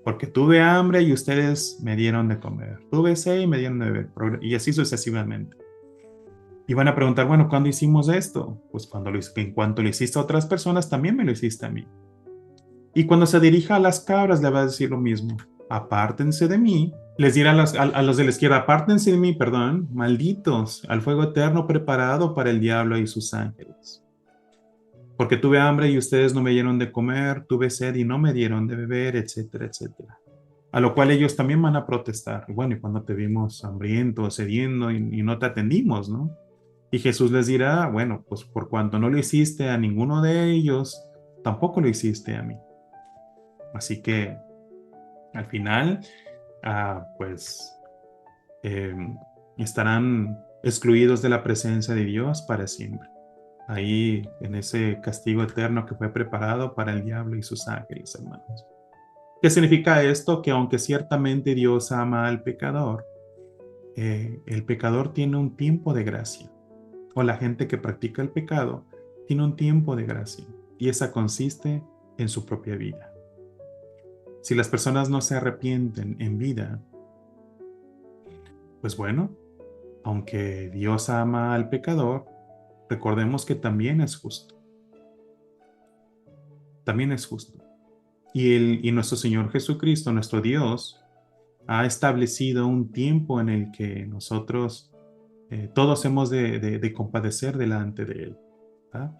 Porque tuve hambre y ustedes me dieron de comer, tuve sed y me dieron de beber, y así sucesivamente. Y van a preguntar: bueno, ¿cuándo hicimos esto? Pues en cuanto lo hiciste a otras personas, también me lo hiciste a mí. Y cuando se dirija a las cabras, le va a decir lo mismo: apártense de mí. Les dirá a los de la izquierda: apártense de mí, perdón, malditos, al fuego eterno preparado para el diablo y sus ángeles. Porque tuve hambre y ustedes no me dieron de comer, tuve sed y no me dieron de beber, etcétera, etcétera. A lo cual ellos también van a protestar: bueno, ¿y cuando te vimos hambriento, sediendo y no te atendimos, no? Y Jesús les dirá: bueno, pues por cuanto no lo hiciste a ninguno de ellos, tampoco lo hiciste a mí. Así que al final, pues estarán excluidos de la presencia de Dios para siempre. Ahí en ese castigo eterno que fue preparado para el diablo y sus ángeles, hermanos. ¿Qué significa esto? Que aunque ciertamente Dios ama al pecador, el pecador tiene un tiempo de gracia, o la gente que practica el pecado tiene un tiempo de gracia, y esa consiste en su propia vida. Si las personas no se arrepienten en vida, pues bueno, aunque Dios ama al pecador, recordemos que también es justo. También es justo. Y nuestro Señor Jesucristo, nuestro Dios, ha establecido un tiempo en el que nosotros todos hemos de compadecer delante de Él, ¿verdad?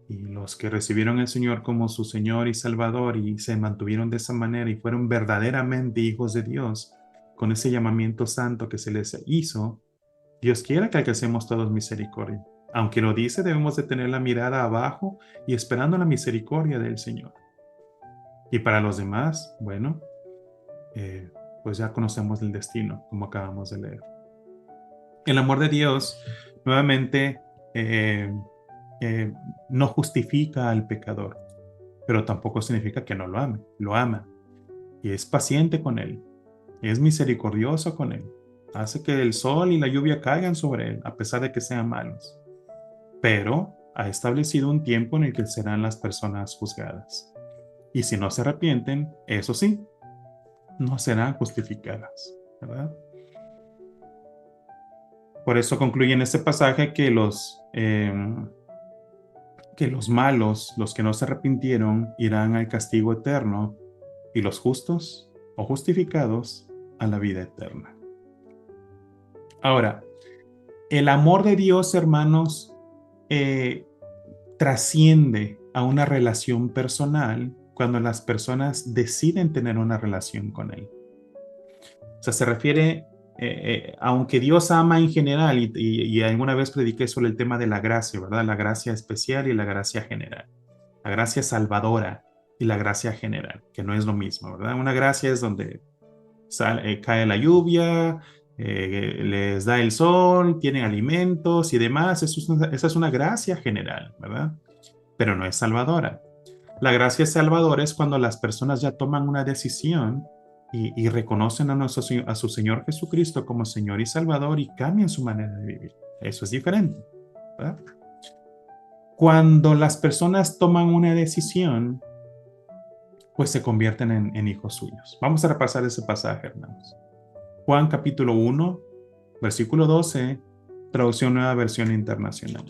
Y los que recibieron al Señor como su Señor y Salvador y se mantuvieron de esa manera y fueron verdaderamente hijos de Dios, con ese llamamiento santo que se les hizo, Dios quiera que alcancemos todos misericordia. Aunque lo dice, debemos de tener la mirada abajo y esperando la misericordia del Señor. Y para los demás, bueno, pues ya conocemos el destino, como acabamos de leer. El amor de Dios, nuevamente, no justifica al pecador, pero tampoco significa que no lo ame. Lo ama y es paciente con él, es misericordioso con él, hace que el sol y la lluvia caigan sobre él, a pesar de que sean malos. Pero ha establecido un tiempo en el que serán las personas juzgadas. Y si no se arrepienten, eso sí, no serán justificadas, ¿verdad? Por eso concluye en este pasaje que los malos, los que no se arrepintieron, irán al castigo eterno, y los justos o justificados a la vida eterna. Ahora, el amor de Dios, hermanos, trasciende a una relación personal cuando las personas deciden tener una relación con Él. O sea, se refiere, aunque Dios ama en general, y alguna vez prediqué sobre el tema de la gracia, ¿verdad? La gracia especial y la gracia general. La gracia salvadora y la gracia general, que no es lo mismo, ¿verdad? Una gracia es donde cae la lluvia, les da el sol, tienen alimentos y demás. Esa es una gracia general, ¿verdad? Pero no es salvadora. La gracia salvadora es cuando las personas ya toman una decisión y reconocen a su Señor Jesucristo como Señor y Salvador y cambian su manera de vivir. Eso es diferente, ¿verdad? Cuando las personas toman una decisión, pues se convierten en hijos suyos. Vamos a repasar ese pasaje, hermanos. Juan capítulo 1, versículo 12, traducción Nueva Versión Internacional.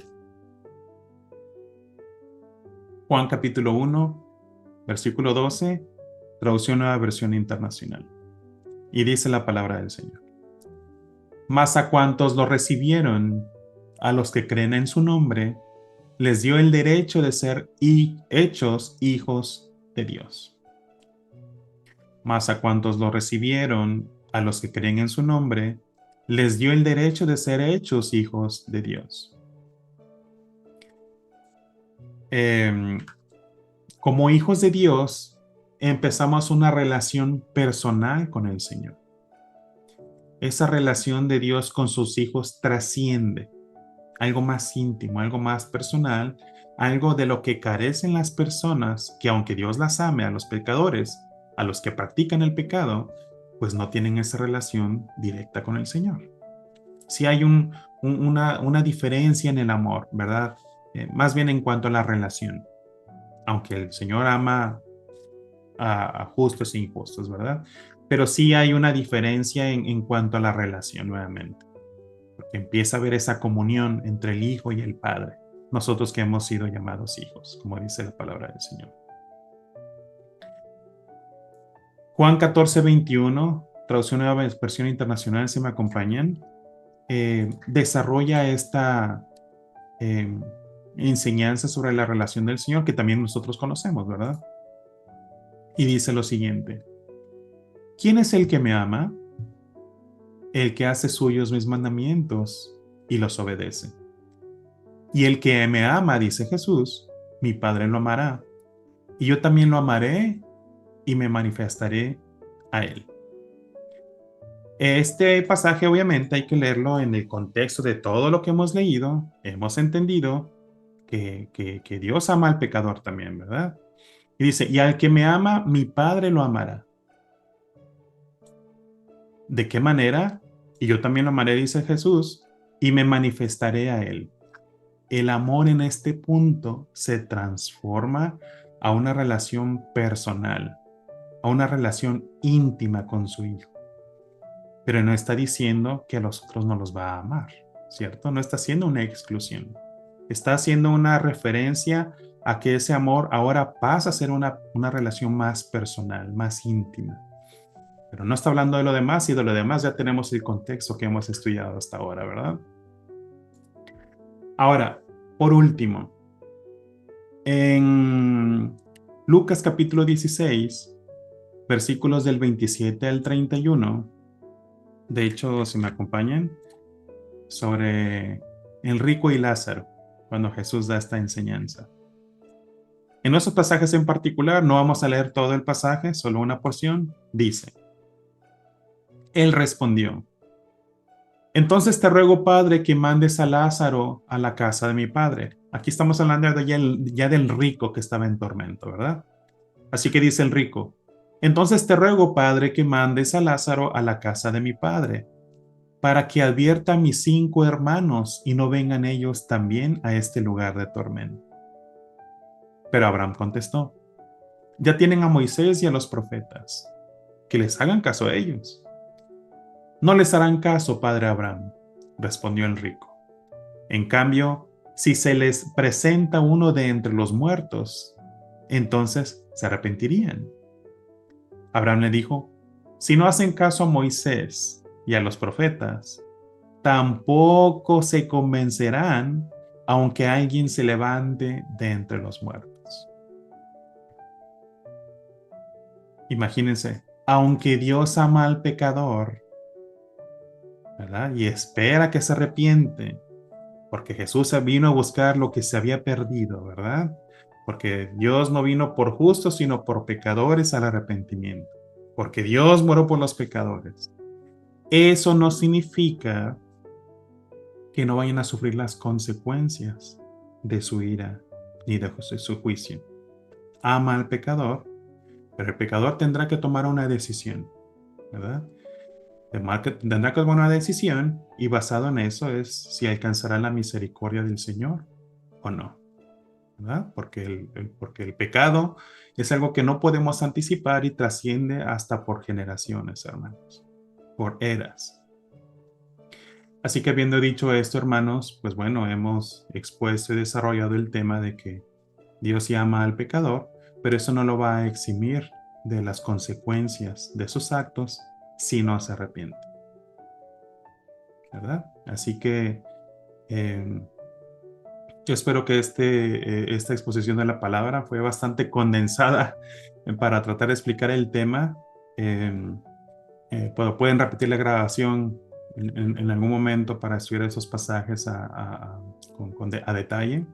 Juan capítulo 1, versículo 12, traducción Nueva Versión Internacional. Y dice la palabra del Señor. Mas a cuantos lo recibieron, a los que creen en su nombre, les dio el derecho de ser hechos hijos de Dios. Mas a cuantos lo recibieron, a los que creen en su nombre, les dio el derecho de ser hechos hijos de Dios. Como hijos de Dios, empezamos una relación personal con el Señor. Esa relación de Dios con sus hijos trasciende algo más íntimo, algo más personal, algo de lo que carecen las personas que aunque Dios las ame a los pecadores, a los que practican el pecado, pues no tienen esa relación directa con el Señor. Sí hay una diferencia en el amor, ¿verdad? Más bien en cuanto a la relación. Aunque el Señor ama a justos e injustos, ¿verdad? Pero sí hay una diferencia en cuanto a la relación nuevamente. Porque empieza a haber esa comunión entre el Hijo y el Padre. Nosotros que hemos sido llamados hijos, como dice la palabra del Señor. Juan 14, 21, traducción Nueva Versión Internacional, si me acompañan, desarrolla esta enseñanza sobre la relación del Señor que también nosotros conocemos, ¿verdad? Y dice lo siguiente: ¿quién es el que me ama? El que hace suyos mis mandamientos y los obedece. Y el que me ama, dice Jesús, mi Padre lo amará, y yo también lo amaré y me manifestaré a él. Este pasaje obviamente hay que leerlo en el contexto de todo lo que hemos leído. Hemos entendido que Dios ama al pecador también, ¿verdad? Y dice, y al que me ama, mi Padre lo amará. ¿De qué manera? Y yo también lo amaré, dice Jesús, y me manifestaré a él. El amor en este punto se transforma a una relación personal, a una relación íntima con su Hijo. Pero no está diciendo que a los otros no los va a amar, ¿cierto? No está haciendo una exclusión. Está haciendo una referencia a que ese amor ahora pasa a ser una relación más personal, más íntima. Pero no está hablando de lo demás, y de lo demás ya tenemos el contexto que hemos estudiado hasta ahora, ¿verdad? Ahora, por último, en Lucas capítulo 16, versículos del 27 al 31, de hecho, si me acompañan, sobre el rico y Lázaro, cuando Jesús da esta enseñanza. En esos pasajes en particular, no vamos a leer todo el pasaje, solo una porción, dice: Él respondió: entonces te ruego, Padre, que mandes a Lázaro a la casa de mi padre. Aquí estamos hablando ya del rico que estaba en tormento, ¿verdad? Así que dice el rico: entonces te ruego, Padre, que mandes a Lázaro a la casa de mi padre, para que advierta a mis 5 hermanos y no vengan ellos también a este lugar de tormento. Pero Abraham contestó: ya tienen a Moisés y a los profetas, que les hagan caso a ellos. No les harán caso, padre Abraham, respondió el rico. En cambio, si se les presenta uno de entre los muertos, entonces se arrepentirían. Abraham le dijo, si no hacen caso a Moisés y a los profetas, tampoco se convencerán aunque alguien se levante de entre los muertos. Imagínense, aunque Dios ama al pecador, ¿verdad? Y espera que se arrepiente, porque Jesús vino a buscar lo que se había perdido, ¿verdad? Porque Dios no vino por justos, sino por pecadores al arrepentimiento. Porque Dios murió por los pecadores. Eso no significa que no vayan a sufrir las consecuencias de su ira ni de su juicio. Ama al pecador, pero el pecador tendrá que tomar una decisión, ¿verdad? Tendrá que tomar una decisión y basado en eso es si alcanzará la misericordia del Señor o no, ¿verdad? Porque el pecado es algo que no podemos anticipar y trasciende hasta por generaciones, hermanos, por eras. Así que habiendo dicho esto, hermanos, pues bueno, hemos expuesto y desarrollado el tema de que Dios sí ama al pecador, pero eso no lo va a eximir de las consecuencias de sus actos si no se arrepiente, ¿verdad? Así que yo espero que esta exposición de la palabra fue bastante condensada para tratar de explicar el tema. Pueden repetir la grabación en algún momento para estudiar esos pasajes a detalle,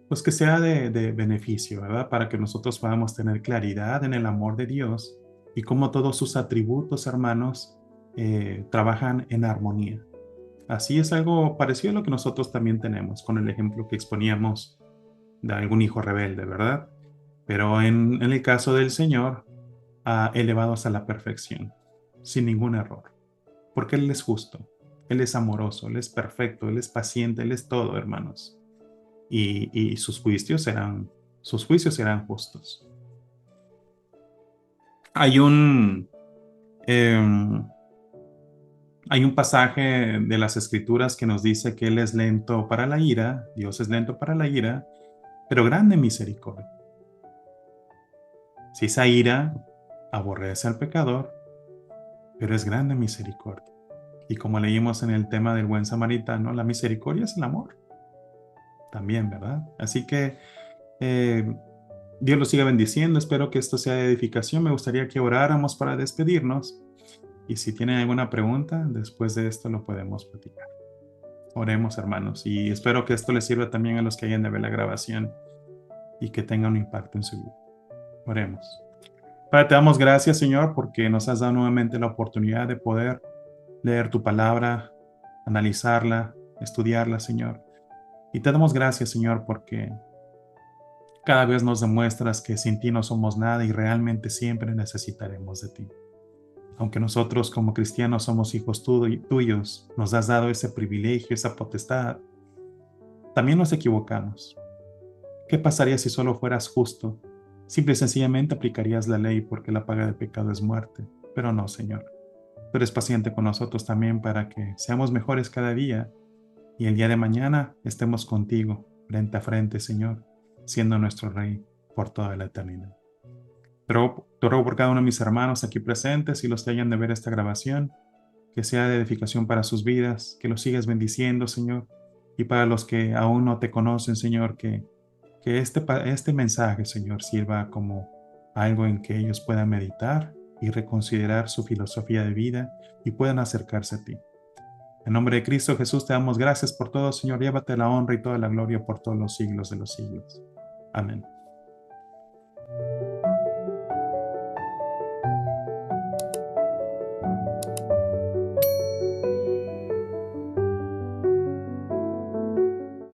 pues que sea de beneficio, ¿verdad? Para que nosotros podamos tener claridad en el amor de Dios y cómo todos sus atributos, hermanos, trabajan en armonía. Así es algo parecido a lo que nosotros también tenemos con el ejemplo que exponíamos de algún hijo rebelde, ¿verdad? Pero en el caso del Señor, elevados a la perfección, sin ningún error, porque Él es justo, Él es amoroso, Él es perfecto, Él es paciente, Él es todo, hermanos. Y sus juicios serán justos. Hay un, em, hay un pasaje de las Escrituras que nos dice que Él es lento para la ira, Dios es lento para la ira, pero grande en misericordia. Si esa ira aborrece al pecador, pero es grande en misericordia. Y como leímos en el tema del buen samaritano, la misericordia es el amor. También, ¿verdad? Así que Dios los siga bendiciendo. Espero que esto sea de edificación. Me gustaría que oráramos para despedirnos. Y si tienen alguna pregunta, después de esto lo podemos platicar. Oremos, hermanos. Y espero que esto les sirva también a los que hayan de ver la grabación y que tenga un impacto en su vida. Oremos. Padre, te damos gracias, Señor, porque nos has dado nuevamente la oportunidad de poder leer tu palabra, analizarla, estudiarla, Señor. Y te damos gracias, Señor, porque cada vez nos demuestras que sin ti no somos nada y realmente siempre necesitaremos de ti. Aunque nosotros como cristianos somos hijos tuyos, nos has dado ese privilegio, esa potestad, también nos equivocamos. ¿Qué pasaría si solo fueras justo? Simple y sencillamente aplicarías la ley porque la paga del pecado es muerte. Pero no, Señor. Tú eres paciente con nosotros también para que seamos mejores cada día y el día de mañana estemos contigo, frente a frente, Señor, siendo nuestro Rey por toda la eternidad. Te ruego por cada uno de mis hermanos aquí presentes y los que hayan de ver esta grabación, que sea de edificación para sus vidas, que los sigas bendiciendo, Señor, y para los que aún no te conocen, Señor, que este mensaje, Señor, sirva como algo en que ellos puedan meditar y reconsiderar su filosofía de vida y puedan acercarse a ti. En nombre de Cristo Jesús te damos gracias por todo, Señor. Llévate la honra y toda la gloria por todos los siglos de los siglos. Amén.